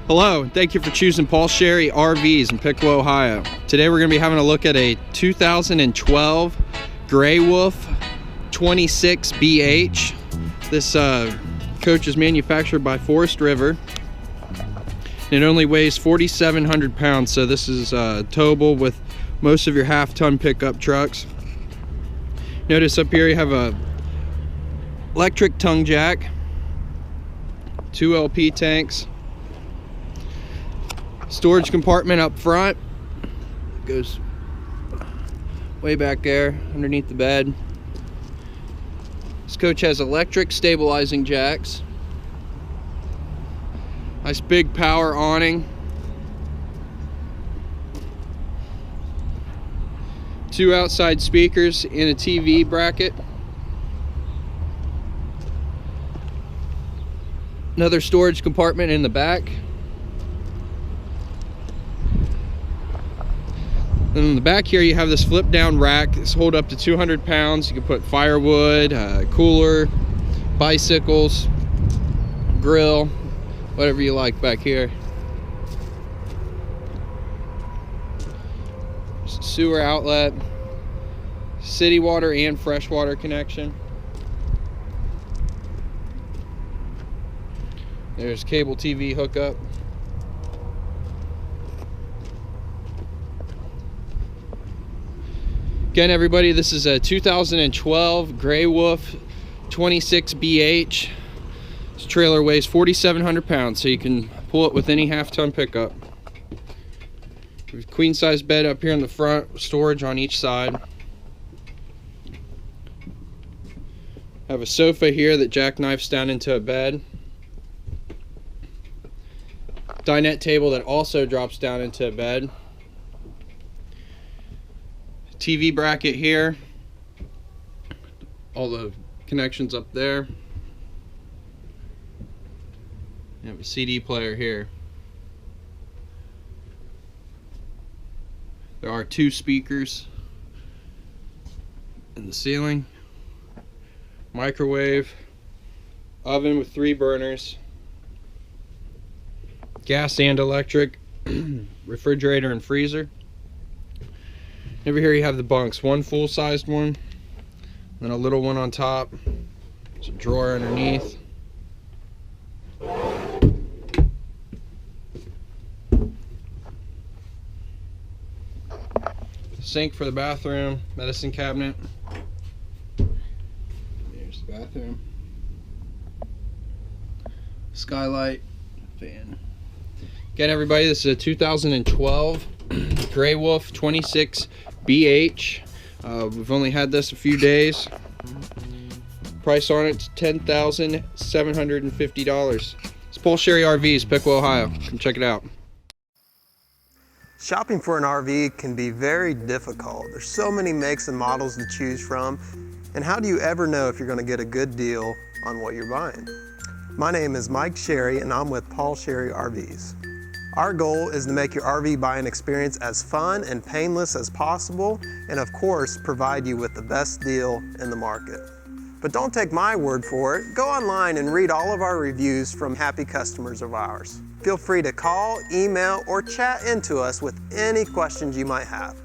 Hello, and thank you for choosing Paul Sherry RVs in Piqua, Ohio. Today we're going to be having a look at a 2012 Gray Wolf 26BH. This coach is manufactured by Forest River. And it only weighs 4,700 pounds, so this is towable with most of your half-ton pickup trucks. Notice up here you have a electric tongue jack, 2 LP tanks, storage compartment up front, goes way back there underneath the bed. This coach has electric stabilizing jacks, nice big power awning, 2 outside speakers and a TV bracket, another storage compartment in the back. And in the back here you have this flip down rack. This hold up to 200 pounds. You can put firewood, cooler, bicycles, grill, whatever you like back here. Sewer outlet, city water and freshwater connection. There's cable TV hookup. Again, everybody, this is a 2012 Gray Wolf 26BH. This trailer weighs 4,700 pounds, so you can pull it with any half-ton pickup. Queen size bed up here in the front, storage on each side. Have a sofa here that jackknifes down into a bed. Dinette table that also drops down into a bed. TV bracket here, all the connections up there. You have a CD player here. There are 2 speakers in the ceiling. Microwave, oven with 3 burners, gas and electric, refrigerator and freezer. Over here you have the bunks, one full-sized one, then a little one on top. There's a drawer underneath. Sink for the bathroom, medicine cabinet. There's the bathroom. Skylight, fan. Again, everybody, this is a 2012 Gray Wolf 26BH. We've only had this a few days. Price on it's $10,750. It's Paul Sherry RVs, Piqua, Ohio. Come check it out. Shopping for an RV can be very difficult. There's so many makes and models to choose from. And how do you ever know if you're going to get a good deal on what you're buying? My name is Mike Sherry and I'm with Paul Sherry RVs. Our goal is to make your RV buying experience as fun and painless as possible, and of course, provide you with the best deal in the market. But don't take my word for it. Go online and read all of our reviews from happy customers of ours. Feel free to call, email, or chat into us with any questions you might have.